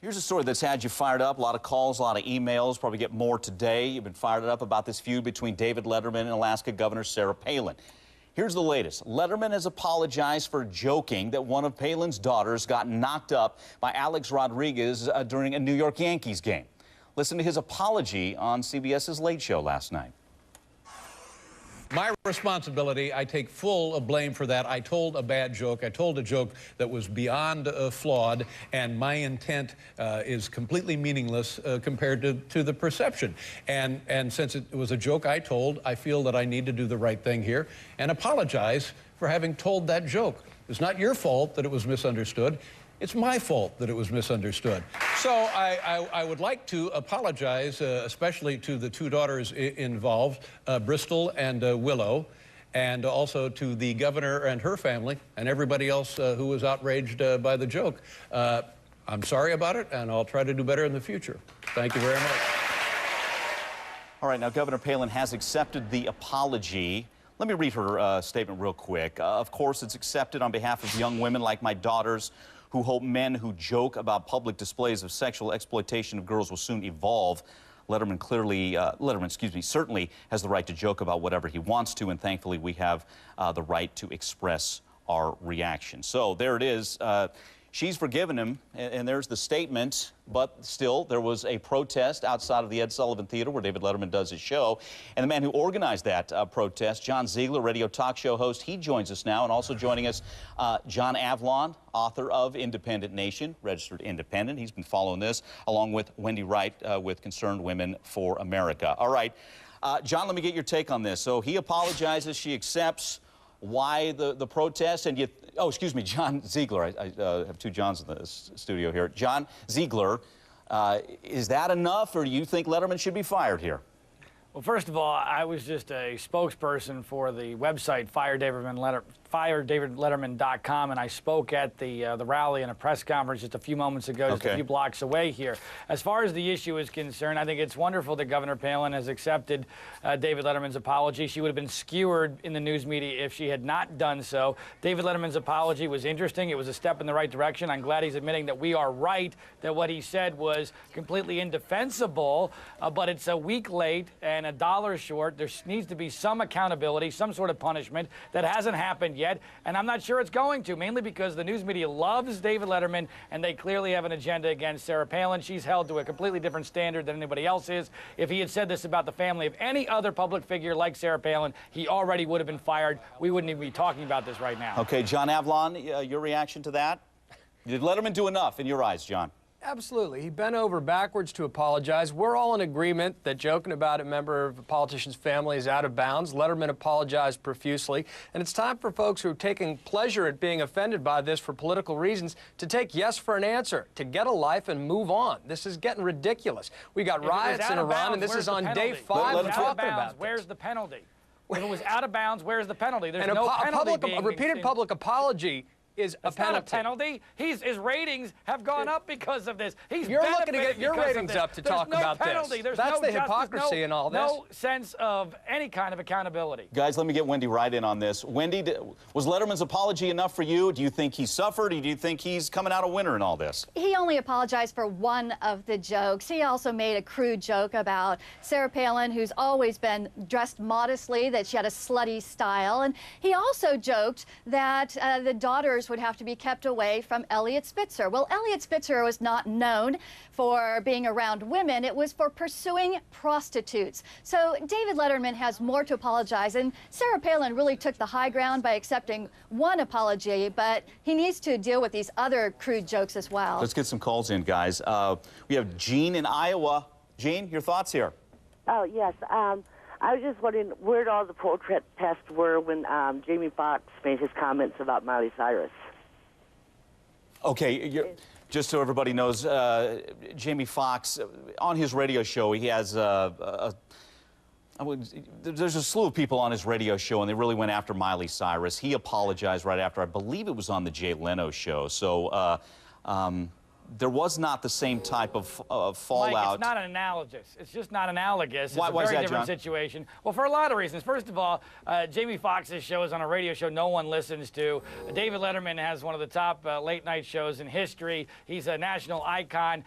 Here's a story that's had you fired up. A lot of calls, a lot of emails. Probably get more today. You've been fired up about this feud between David Letterman and Alaska Governor Sarah Palin. Here's the latest. Letterman has apologized for joking that one of Palin's daughters got knocked up by Alex Rodriguez during a New York Yankees game. Listen to his apology on CBS's Late Show last night. My responsibility, I take full blame for that. I told a bad joke. I told a joke that was beyond flawed, and my intent is completely meaningless compared to the perception. And since it was a joke I told, I feel that I need to do the right thing here and apologize for having told that joke. It's not your fault that it was misunderstood. It's my fault that it was misunderstood. So I would like to apologize, especially to the two daughters involved, Bristol and Willow, and also to the governor and her family and everybody else who was outraged by the joke. I'm sorry about it, and I'll try to do better in the future. Thank you very much. All right, now Governor Palin has accepted the apology. Let me read her statement real quick. Of course, it's accepted on behalf of young women like my daughters, who hope men who joke about public displays of sexual exploitation of girls will soon evolve. Letterman certainly has the right to joke about whatever he wants to, and thankfully we have the right to express our reaction. So there it is. She's forgiven him, and there's the statement, but still there was a protest outside of the Ed Sullivan Theater where David Letterman does his show. And the man who organized that protest, John Ziegler, radio talk show host, he joins us now. And also joining us, John Avlon, author of Independent Nation, registered independent. He's been following this, along with Wendy Wright with Concerned Women for America. All right, John, let me get your take on this. So he apologizes, she accepts. Why the protest? And excuse me, John Ziegler. I have two Johns in the studio here. John Ziegler, is that enough, or do you think Letterman should be fired here? Well, first of all, I was just a spokesperson for the website FireDavidLetterman.com, and I spoke at the rally in a press conference just a few moments ago, just a few blocks away here. As far as the issue is concerned, I think it's wonderful that Governor Palin has accepted David Letterman's apology. She would have been skewered in the news media if she had not done so. David Letterman's apology was interesting. It was a step in the right direction. I'm glad he's admitting that we are right, that what he said was completely indefensible, but it's a week late and a dollar short. There needs to be some accountability, some sort of punishment. That hasn't happened yet, and I'm not sure it's going to, mainly because the news media loves David Letterman, and they clearly have an agenda against Sarah Palin. She's held to a completely different standard than anybody else is. If he had said this about the family of any other public figure like Sarah Palin, he already would have been fired. We wouldn't even be talking about this right now. Okay, John Avlon, your reaction to that? Did Letterman do enough in your eyes, John? Absolutely. He bent over backwards to apologize. We're all in agreement that joking about a member of a politician's family is out of bounds. Letterman apologized profusely. And it's time for folks who are taking pleasure at being offended by this for political reasons to take yes for an answer, to get a life and move on. This is getting ridiculous. We got riots in Iran, and this is on day 5 of talking about this. Where's the penalty? If it was out of bounds, where's the penalty? There's no penalty. A repeated public apology is a penalty. Not a penalty. His ratings have gone up because of this. You're looking to get your ratings up to talk about this. That's the hypocrisy in all this. No sense of any kind of accountability. Guys, let me get Wendy right in on this. Wendy, was Letterman's apology enough for you? Do you think he suffered, or do you think he's coming out a winner in all this? He only apologized for one of the jokes. He also made a crude joke about Sarah Palin, who's always been dressed modestly, that she had a slutty style. And he also joked that the daughters would have to be kept away from Eliot Spitzer. Well, Eliot Spitzer was not known for being around women. It was for pursuing prostitutes. So David Letterman has more to apologize, and Sarah Palin really took the high ground by accepting one apology, but he needs to deal with these other crude jokes as well. Let's get some calls in, guys. We have Jean in Iowa. Jean, your thoughts here? Oh, yes. I was just wondering where all the protests were when Jamie Foxx made his comments about Miley Cyrus. Okay, just so everybody knows, Jamie Foxx, on his radio show, he has there's a slew of people on his radio show, and they really went after Miley Cyrus. He apologized right after, I believe it was on the Jay Leno show. So there was not the same type of fallout. Mike, it's not analogous. It's just not analogous. It's Why a very is that, different John? situation. Well, for a lot of reasons. First of all, Jamie Foxx's show is on a radio show no one listens to. David Letterman has one of the top late-night shows in history. He's a national icon.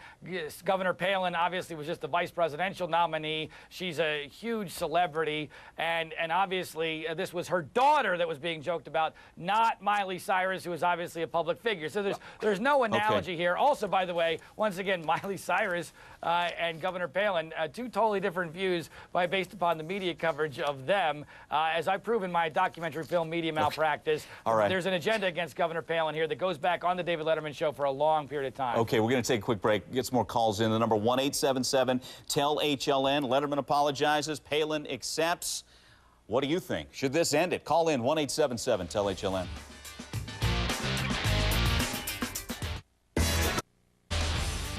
Governor Palin obviously was just the vice presidential nominee. She's a huge celebrity, and obviously this was her daughter that was being joked about, not Miley Cyrus, who is obviously a public figure. So there's no analogy here. Also, by the way, once again, Miley Cyrus and Governor Palin, two totally different views based upon the media coverage of them. As I prove in my documentary film, Media Malpractice, All right. There's an agenda against Governor Palin here that goes back on the David Letterman show for a long period of time. Okay, we're going to take a quick break, get some more calls in. The number 1-877-TEL-HLN. Letterman apologizes, Palin accepts. What do you think? Should this end it? Call in 1-877-TEL-HLN.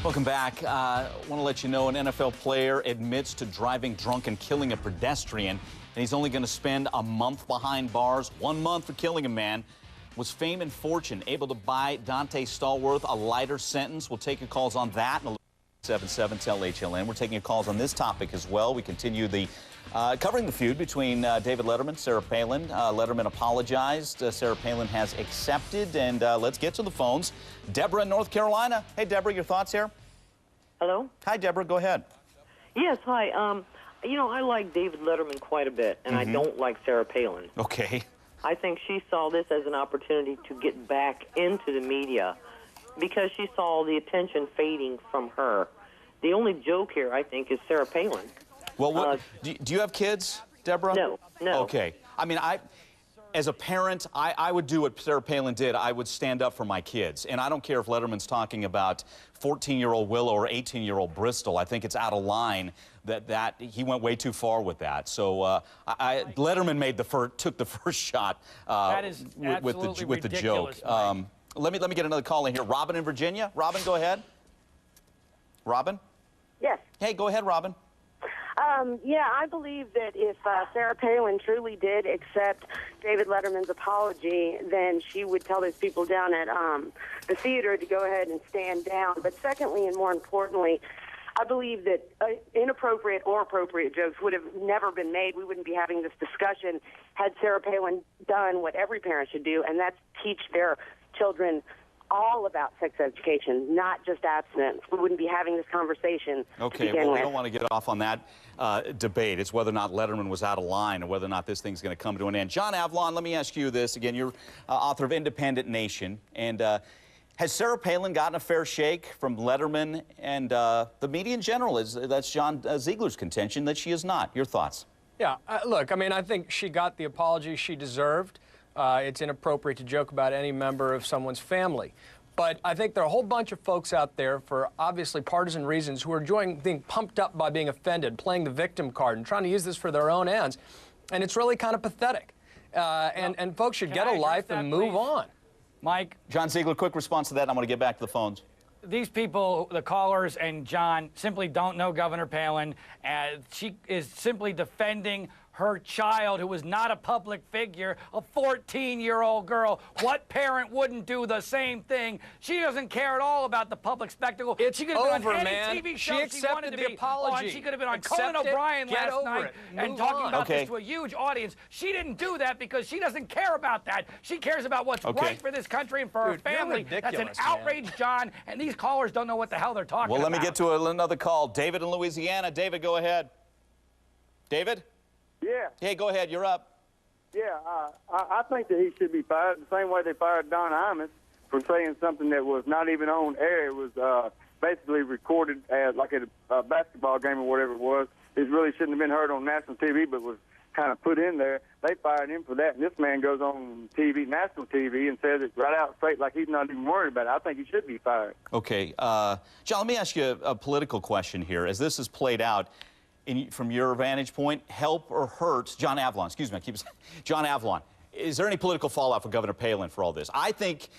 Welcome back. I want to let you know an NFL player admits to driving drunk and killing a pedestrian, and he's only going to spend a month behind bars. 1 month for killing a man. Was fame and fortune able to buy Dante Stallworth a lighter sentence? We'll take your calls on that. 77-TEL-HLN. We're taking your calls on this topic as well. We continue the covering the feud between David Letterman, Sarah Palin. Letterman apologized. Sarah Palin has accepted. And let's get to the phones. Deborah in North Carolina. Hey, Deborah, your thoughts here? Hello? Hi, Deborah. Go ahead. Yes, hi. You know, I like David Letterman quite a bit, and I don't like Sarah Palin. Okay. I think she saw this as an opportunity to get back into the media because she saw the attention fading from her. The only joke here, I think, is Sarah Palin. Well, do you have kids, Deborah? No, no. Okay. I mean, as a parent, I would do what Sarah Palin did. I would stand up for my kids. And I don't care if Letterman's talking about 14-year-old Willow or 18-year-old Bristol. I think it's out of line that he went way too far with that. So Letterman took the first shot That is with the joke. ridiculous, Mike. Let me get another call in here. Robin in Virginia. Robin, go ahead. Robin? Yes. Hey, go ahead, Robin. Yeah, I believe that if Sarah Palin truly did accept David Letterman's apology, then she would tell those people down at the theater to go ahead and stand down. But secondly, and more importantly, I believe that inappropriate or appropriate jokes would have never been made. We wouldn't be having this discussion had Sarah Palin done what every parent should do, and that's teach their children all about sex education, not just abstinence. We wouldn't be having this conversation to begin we with. don't want to get off on that debate. It's whether or not Letterman was out of line or whether or not this thing's going to come to an end. John Avlon, let me ask you this. Again, you're author of Independent Nation. And has Sarah Palin gotten a fair shake from Letterman and the media in general? That's John Ziegler's contention that she is not. Your thoughts? Yeah, look, I mean, I think she got the apology she deserved. It's inappropriate to joke about any member of someone's family. But I think there are a whole bunch of folks out there for obviously partisan reasons who are enjoying being pumped up by being offended, playing the victim card, and trying to use this for their own ends. And it's really kind of pathetic. And folks should get a life and move on. Mike? John Ziegler, quick response to that, and I'm going to get back to the phones. These people, the callers and John, simply don't know Governor Palin. She is simply defending her child, who was not a public figure, a 14-year-old girl. What parent wouldn't do the same thing? She doesn't care at all about the public spectacle. She could have been over, on man. any TV She show she accepted wanted to the be apology. on. She could have been on Accept Conan it, O'Brien get last over night it, and move talking on. about Okay. this to a huge audience. She didn't do that because she doesn't care about that. She cares about what's right for this country and for her Dude, you're family. That's an ridiculous, man. outrage, John, and these callers don't know what the hell they're talking about. Well, let me get to another call. David in Louisiana. David, go ahead. David? Yeah, Hey, go ahead. You're up. yeah. I think that he should be fired the same way they fired Don Imus for saying something that was not even on air. It was basically recorded as like at a basketball game or whatever it was. It really shouldn't have been heard on national TV, but was kind of put in there. They fired him for that, and this man goes on TV, national TV, and says it right out straight like he's not even worried about it. I think he should be fired. Okay. John, let me ask you a political question here. As this is played out, from your vantage point, help or hurt, John Avlon, excuse me, I keep saying, John Avlon, is there any political fallout for Governor Palin for all this? I think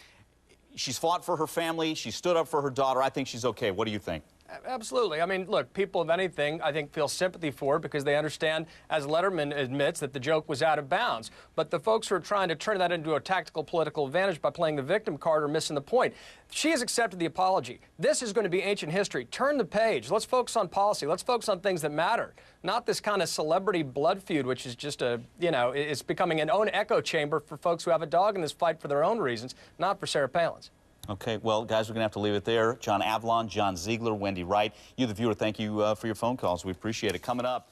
she's fought for her family. She stood up for her daughter. I think she's okay. What do you think? Absolutely. I mean, look, people, if anything, I think feel sympathy for it because they understand, as Letterman admits, that the joke was out of bounds. But the folks who are trying to turn that into a tactical political advantage by playing the victim card are missing the point. She has accepted the apology. This is going to be ancient history. Turn the page. Let's focus on policy. Let's focus on things that matter, not this kind of celebrity blood feud, which is just a, you know, it's becoming an own echo chamber for folks who have a dog in this fight for their own reasons, not for Sarah Palin's. Okay, well, guys, we're going to have to leave it there. John Avalon, John Ziegler, Wendy Wright. You, the viewer, thank you for your phone calls. We appreciate it. Coming up.